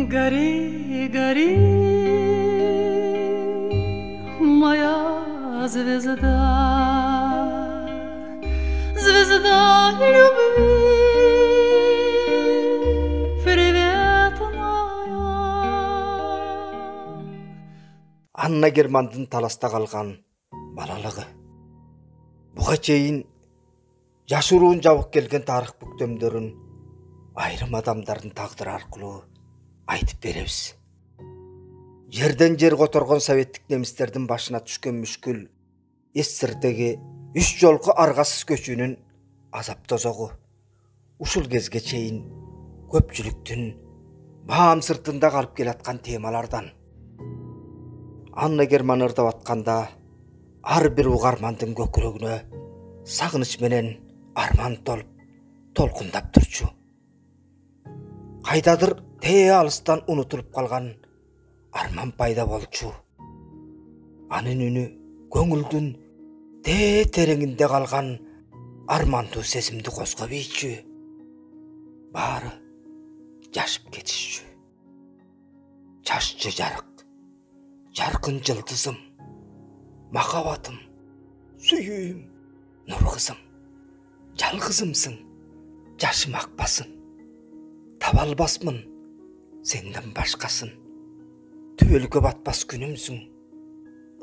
Гори, гори, моя звезда, звезда любви, привет моя. Анна Германдын таласта калган балалыгы. Буга чейин жашыруун жабык келген тарых бүктөмдөрүн айрым адамдардын тагдыры аркылуу айтып беребиз. Жерден жер которгон советтик немистердин башына түшкөн мүшкүл СССРдеги 3 жолку аргасыз көчүүнүн азап тозогу ушул кезге чейин көпчүлүктүн баам сыртында калып келаткан темалардан. Анна Герман ырдап атканда ар бир угармандын көкүрөгүнө сагыныч менен арман толуп толкундап турчу. Кайдадыр тээ алыстан унутулуп калган арман пайда болчу. Анын үнү көңүлдүн тээ тереңинде калган армандуу сезимди козгоп ийчү. Баары жашып кетишчү. Жашчы жарык, жаркын жылдызым, махабатым, сүйүүм, нур кызым, жалгызымсың, жашым акпасын. Таба албасмын сенден башкасын. Түбөлгө батпас күнүмсүң,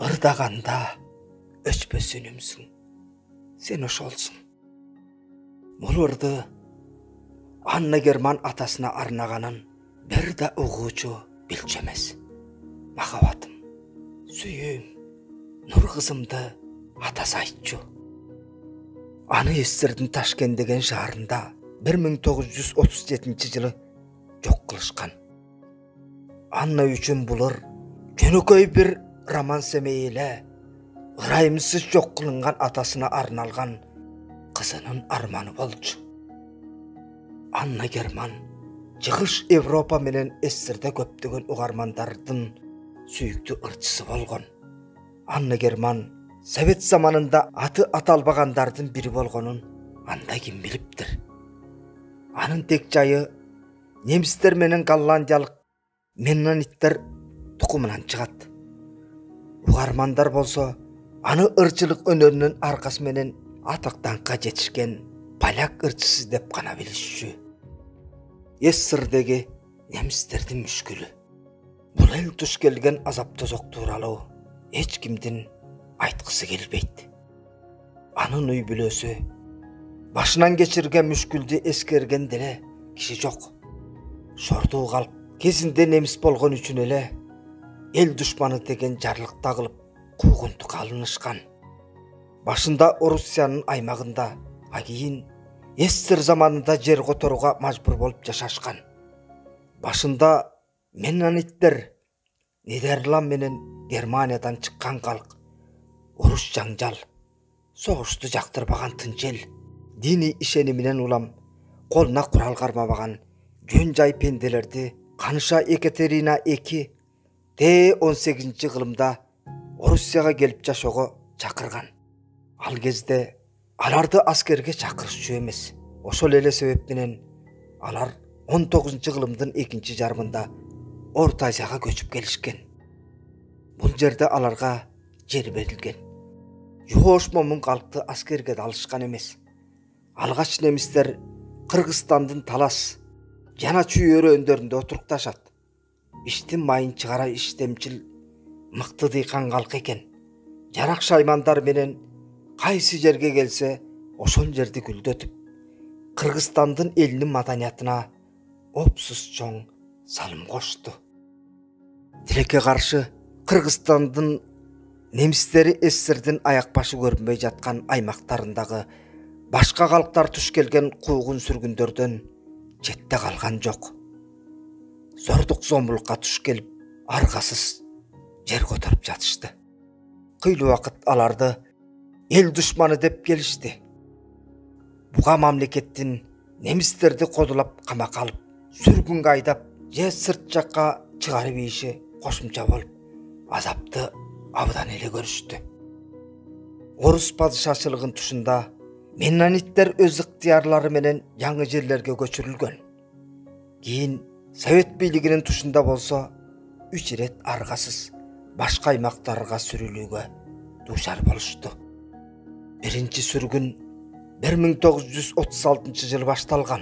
ырдаганда өчпөс үнүмсүң. Сен ошолсуң. Бул ырды Анна Герман атасына арнаганын бир да угуучу билчү эмес. Махабатым, сүйүүм, нур кызымды атасы айтчу. Аны СССРдин Ташкент деген шаарында 1937 жылы жок кылышкан. Анна үчүн булар жөнөкөй бир роман семей эле, ырайымсыз жок кылынган атасына арналган кызынын арманы болчу. Анна Герман чыгыш Европа менен СССРде көптөгөн угармандардын сүйүктүү ырчысы болгон. Анна Герман Совет заманында аты аталбагандардын бири болгонун анда ким билиптир. Анын тек жайы немистер менен голландиялык меннониттер тукумунан чыгат. Угармандар болсо аны ырчылык өнөрүнүн аркасы менен атактанка жетишкен поляк ырчысы деп гана билишчү. СССРдеги немистердин мүшкүлү. Бул эл туш келген азап тозок тууралуу эч кимдин айткысы келбейт. Анын үй бүлөсү башынан кечирген мүшкүлдү эскерген деле киши жок. Шордуу калп кезинде немис болгон үчүн эле эл душманы деген жарлык тагылып куугунтукка алынышкан. Башында Орусиянын аймагында, а кийин СССР заманында жер которууга мажбур болуп жашашкан. Башында меннониттер, Нидерланд менен Германиядан чыккан калк, уруш жаңжал, согушту жактырбаган тынч эл, диний ишениминен улам колуна курал кармабаган жөн жай пенделерди Каныша Екатерина II Т-18 кылымда Орусияга келип жашоого чакырган. Ал кезде аларды аскерге чакырышчу эмес. Ошол эле себеп менен алар 19-кылымдын экинчи жарымында Орто Азияга көчүп келишкен. Бул жерде аларга жер берилген. Жоош момун калкты аскерге да алышкан эмес. Алгач немистер Кыргызстандын Талас жана Чүй өрөөндөрүндө отурукташат. Иштин майын чыгара иштемчил мыкты дыйкан калк экен. Жарак шаймандар менен кайсы жерге келсе, ошол жерди гүлдөтүп, Кыргызстандын элинин маданиятына опсуз чоң салым кошту. Тилекке каршы Кыргызстандын немистери СССРдин аяк башы көрүнбөй жаткан аймактарындагы башка калктар туш келген куугун сүргүндөрдөн четте калган жок. Зордук зомбулукка туш келип, аргасыз жер которуп жатышты. Кыйлуу вакыт аларды эл душманы деп келишти. Буга мамлекеттин немистерди кодулап камакка алып, сүргүнгө айдап, же сырт жакка чыгарып ийиши кошумча болуп, азапты абдан эле көрүштү. Орус падышачылыгын тушунда меннониттер өз ыктыярлары менен жаңы жерлерге көчүрүлгөн. Кийин Совет бийлигинин тушунда болсо 3 ирет аргасыз башка аймактарга сүрүлүүгө дуушар болушту. Биринчи сүргүн 1936-жылы башталган.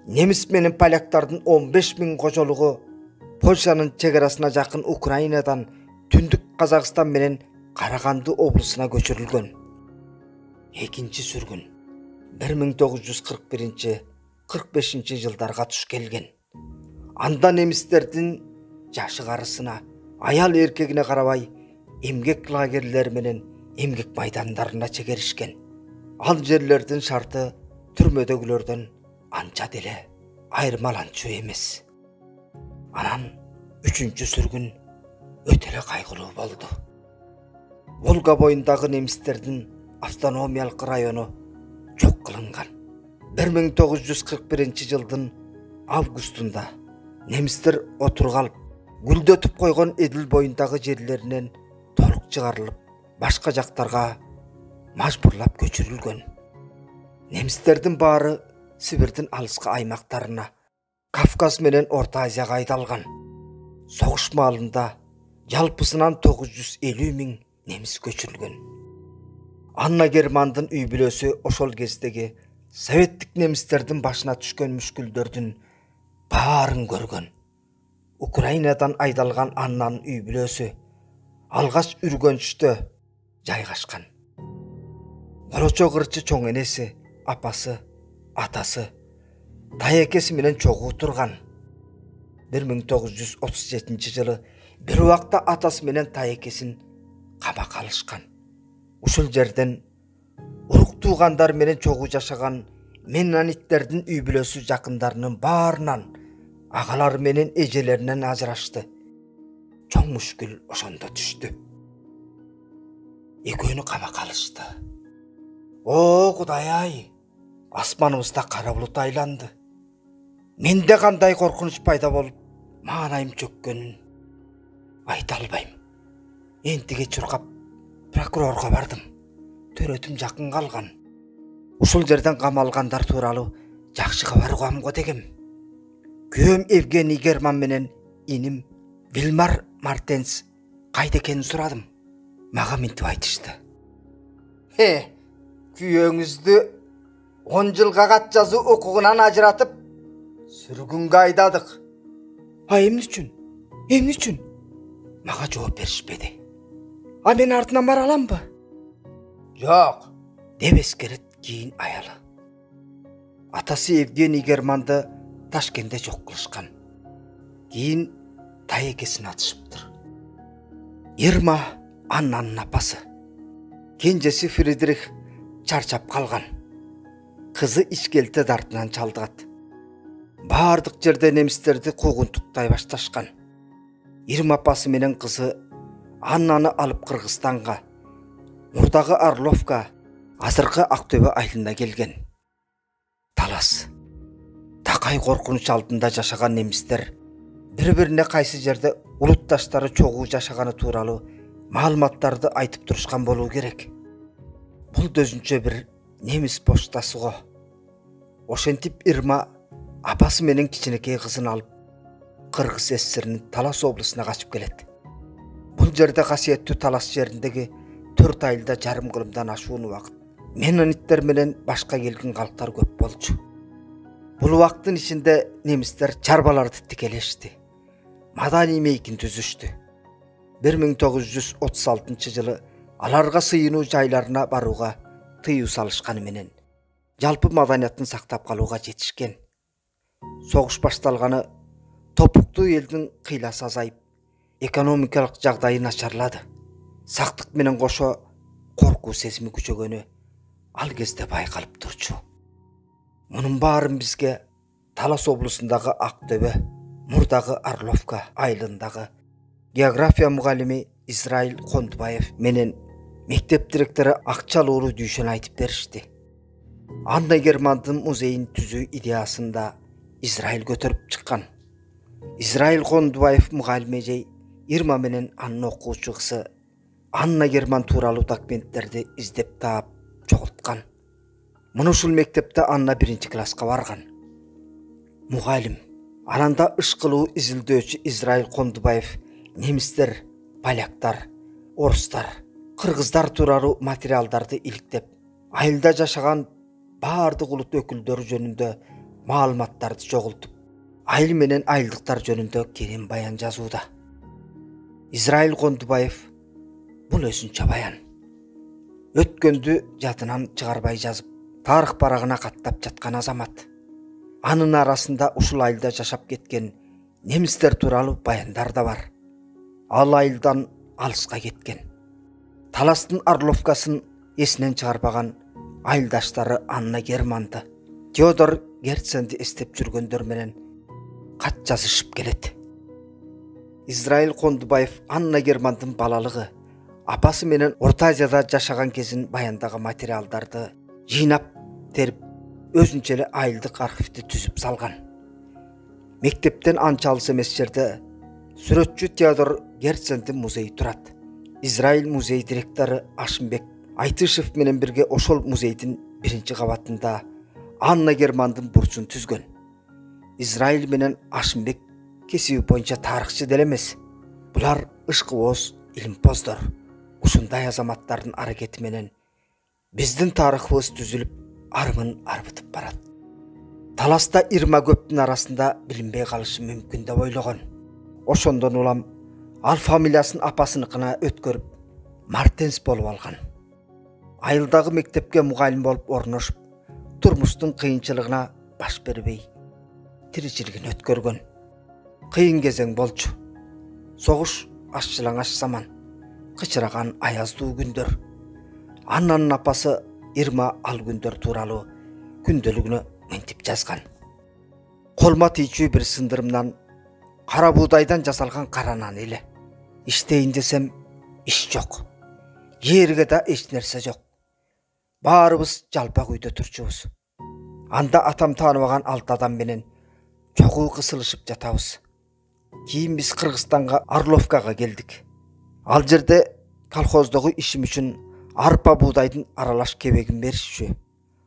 Немис менен поляктардын 15 000 кожолугу Польшанын чегарасына жакын Украинадан Түндүк Казакстан менен Караганды облусуна көчүрүлгөн. Экинчи сүргүн 1941-45 жылдарга туш келген. Анда немистердин жашы карысына, аял эркегине карабай эмгек лагерлери менен эмгек майдандарына чегеришкен. Ал жерлердин шарты түрмөдөгүлөрдөн анча деле айырмаланчу эмес. Анан 3-чү сүргүн өтө эле кайгылуу болду. Волга боюндагы немистердин автономиялык району жок кылынган. 1941-жылдын августунда немистер отургалып, гүлдөтүп койгон Эдил боюндагы жерлеринен толук чыгарылып, башка жактарга мажбурлап көчүрүлгөн. Немистердин баары Сибирдин алыскы аймактарына, Кавказ менен Орто Азияга айдалган. Согуш маалында жалпысынан 950 000 немис көчүрүлгөн. Анна Германдын үй бүлөсү ошол кездеги советтик немистердин башына түшкөн мүшкүлдөрдүн баарын көргөн. Украинадан айдалган Аннанын үй бүлөсү алгач Үргөнчтө жайгашкан. Болочо кырчы чоң энеси, апасы, атасы, тайекеси менен чогуу турган. 1937-жылы бир убакта атасы менен тайекесин камакка алышкан. Ушул жерден урук туугандар менен чогуу жашаган меннониттердин үй бүлөсү жакындарынын баарынан, агалары менен эжелеринен ажырашты. Чоң мүшкүл ошондо түштү. Экөөнү камакка алышты. О, Кудай-ай! Асманыбызда кара булут айланды. Менде кандай коркунуч пайда болуп, маанайым чөккөнүн айта албайм. Энтиге чуркап прокурорго бардым. Төрөтүм жакын калган. Ушул жерден камалгандар тууралуу жакшы кабар угам го дегем. Күйөөм Евгений Герман менен иним Вильмар Мартенс кайда экенин сурадым. Мага мынтип айтышты. Күйөөңүздү 10 жылга кат жазуу укугунан ажыратып, сүргүнгө айдадык. Эмне үчүн? Эмне үчүн? Мага жооп беришпеди. Мен артынан бара аламбы? Жок, деп эскерет кийин аялы. Атасы Евгений Германды Ташкентте жок кылышкан. Кийин тайекесин атышыптыр. Ирма Аннанын апасы. Кенжеси Фридрих чарчап калган. Кызы ичкелте дартынан чалдыгат. Бардык жерде немистерди куугунтуктай башташкан. Ирма апасы менен кызы Аннаны алып Кыргызстанга, мурдагы Орловка, азыркы Актөбө айылына келген. Талас. Такай коркунуч алдында жашаган немистер бири-бирине кайсы жерде улутташтары чогуу жашаганы тууралуу маалыматтарды айтып турушкан болуу керек. Бул дөзүнчө бир немис почтасы го. Ошентип Ирма апасы менен кичинекей кызын алып Кыргыз СССРнин Талас облусуна качып келет. Бул жерде касиеттүү Талас жериндеги 4 айылда жарым кылымдан ашуун убакыт меннониттер менен башка келген калктар көп болчу. Бул убакыттын ичинде немистер чарбаларды тикелешти. Маданий мейкин түзүштү. 1936-жылы аларга сыйынуу жайларына барууга тыюу салышканы менен жалпы маданиятын сактап калууга жетишкен. Согуш башталганы топуктуу элдин кыйласы азайып, экономикалык жагдайы начарлады. Сактык менен кошо коркуу сезими күчөгөнү ал кезде байкалып турчу. Мунун баарын бизге Талас облусундагы Актөбө, мурдагы Орловка айылындагы география мугалими Израиль Кондубаев менен мектеп директору Акчалуулу Дүйшөн айтып беришти. Анна Германдын музейин түзүү идеясында Израиль көтөрүп чыккан. Израиль Кондубаев мугалим эжей Ирма менен анын окуучу кызы Анна Герман тууралуу документтерди издеп таап жоголткан. Муну ушул мектепте Анна 1-класска барган. Мугалим Ананда ышкылуу изилдөөчү Израиль Кондубаев немистер, поляктар, орустар, кыргыздар тууралуу материалдарды иликтеп, айылда жашаган баардык улут өкүлдөрү жөнүндө маалыматтарды чогултуп, айыл менен айылдыктар жөнүндө кенен баян жазууда. Израиль Кондубаев бул өзүнчө баян. Өткөндү жадынан чыгарбай жазып, тарых барагына каттап жаткан азамат. Анын арасында ушул айылда жашап кеткен немистер тууралуу баяндар да бар. Ал айылдан алыска кеткен. Таластын Орловкасын эсинен чыгарбаган айылдаштары Анна Германды, Теодор Герценди эстеп жүргөндөр менен кат жазышып келет. Израиль Кондубаев Анна Германдын балалыгы, апасы менен Орта Азияда жашаган кезин баяндагы материалдарды жыйнап терип, өзүнчө эле айылдык архивди түзүп салган. Мектептен анча алыс эмес жерде сүрөтчү Теодор Герцендин музейи турат. Израиль музей директору Ашимбек Айтышев менен бирге ошол музейдин биринчи кабатында Анна Германдын бурчун түзгөн. Израиль менен Ашимбек кесиби боюнча тарыхчы деле эмес. Булар ышкыбоз, илимпоздор. Ушундай азаматтардын аракети менен биздин тарыхыбыз түзүлүп, армын арбытып барат. Таласта ирма көптүн арасында билинбей калышы мүмкүн деп ойлогон. Ошондон улам ал фамилиясын апасыныкына өткөрүп, Мартенс болуп алган. Айылдагы мектепке мугалим болуп орношуп, турмуштун кыйынчылыгына баш бербей, тиричилигин өткөргөн. Кыйын кезең болчу. Согуш аш-жалаңаш заман, кычыраган аяздуу күндөр. Аннанын апасы Ирма ал күндөр тууралуу күндөлүгүнө мынтип жазган. Колма тийчүү бир сындырымдан, кара буудайдан жасалган кара нан эле. Иштейин десем, иш жок. Жерге да эч нерсе жок. Баарыбыз жалпак үйдө турчубуз. Анда атам тааныбаган 6 адам менен чогуу кысылышып жатабыз. Кийин биз Кыргызстанга Орловкага келдик. Ал жерде колхоздогу ишим үчүн арпа буудайдын аралаш кебегин беришчү.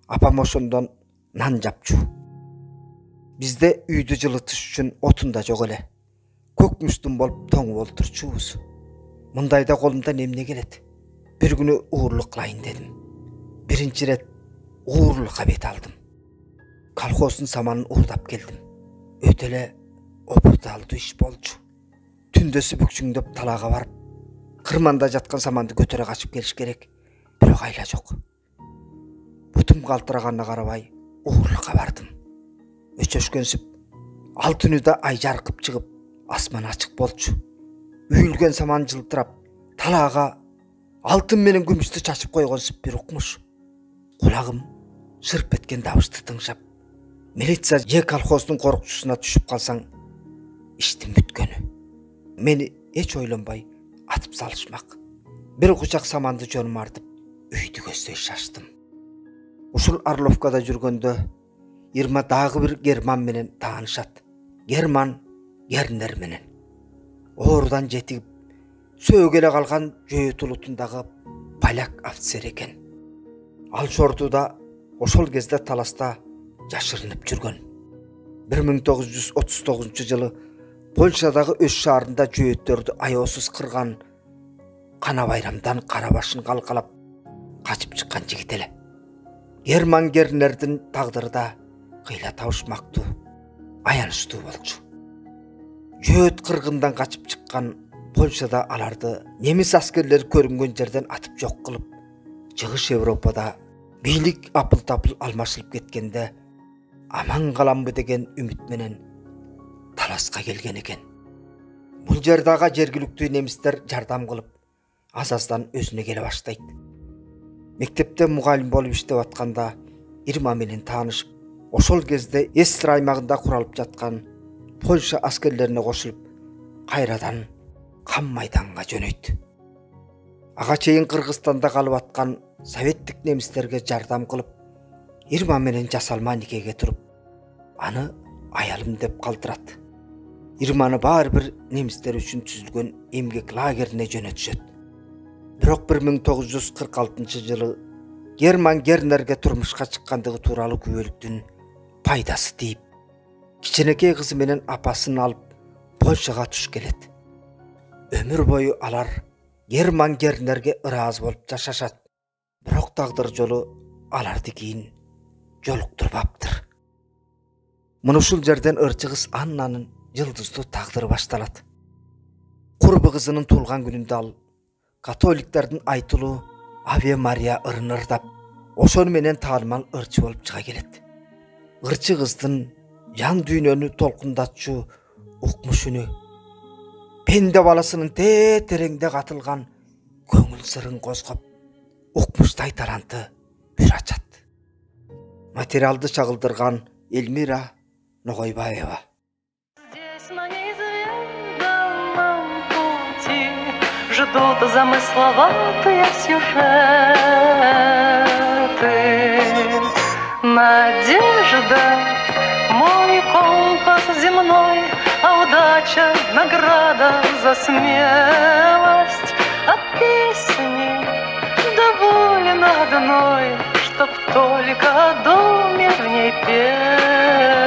Апам ошондон нан жапчу. Бизде үйдү жылытыш үчүн отун да жок эле. Көк муштун болуп тоңуп олтурчубуз. Мындайда колумдан эмне келет? Бир күнү уурлук кылайын дедим. Биринчи рет уурлукка бет алдым. Колхоздун саманын уурдап келдим. Өтө эле опурталдуу иш болчу. Түндөсү бүкчүңдөп талаага барып, кырманда жаткан саманды көтөрө качып келиш керек. Бирок айла жок. Бутум калтыраганына карабай уурлукка бардым. Өчөшкөнсүп, ал түнү да ай жаркып чыгып, асман ачык болчу. Үйүлгөн саман жылтырап, талаага алтын менен күмүштү чачып койгонсуп бир укмуш. Кулагым шырп эткен дабышты тыңшап, милиция же колхоздун корукчусуна түшүп калсаң, иштин бүткөнү. Мени эч ойлонбой атып салышмак. Бир кучак саманды жонума артып, үйдү көздөй шаштым. Ушул Орловкада жүргөндө Ирма дагы бир Герман менен таанышат. Герман Гернер менен. Ордан жетип, сөөгеле калган жөө тулутундагы поляк офицер экен. Ал шортуда ошол кезде таласта жашырынып жүргөн. 1939-жылы Польшадагы өз шаарында жөөттөрдү аёсуз кырган Кана Байрамдан кара башын калкалап качып чыккан жигит эле. Герман Гернердин тагдыры да кыйла табышмактуу, аянычтуу болчу. Жөөт кыргындан качып чыккан Польшада аларды немис аскерлери көрүнгөн жерден атып жок кылып, Чыгыш Европада бийлик апыл-тапыл алмашылып кеткенде аман каламбы деген үмүт менен таласка келген экен. Бул жердагы жергиликтүү немистер жардам кылып, азаздан өзүнө келе баштайт. Мектепте мугалим болуп иштеп атканда Ирма менен таанышып, ошол кезде Эстер аймагында куралып жаткан Польша аскерлерине кошулуп, кайрадан кам майданга жөнөйт. Ага чейин Кыргызстанда калып аткан советтик немистерге жардам кылып, Ирма менен жасалма никеге туруп, аны аялым деп калтырат. Ирманы баары бир немистер үчүн түзүлгөн эмгек лагерине жөнөтүшөт. Бирок 1946-жылы Герман Гернерге турмушка чыккандыгы тууралуу күбөлүктүн пайдасы тийип, Кичинекей кызы менен апасын алып Польшага туш келет. Ömür boyu alar German gernlerge ыраазы болуп жашашат. Бирок тагдыр жолу аларды кийин жолуктурбаптыр. Мына ушул жерден ырчы кыз Аннанын жылдыздуу тагдыры башталат. Курбу кызынын туулган күнүндө ал католиктердин айтылуу Аве Мария ырын ырдап, ошону менен таанымал ырчы болуп чыга келет. Ырчы кыздын жан дүйнөнү толкундатчу укмушуну, пенде баласынын тереңде катылган көңүл сырын козгоп, укмуштай таранты үр ачат. Материалды чагылдырган Эльмира Ногойбаева. Здесь на неизведанном пути ждут замысловатые сюжеты. Надежда — мой компас земной, а удача — награда за смелость. А песни довольно одной, чтоб только о доме в ней петь.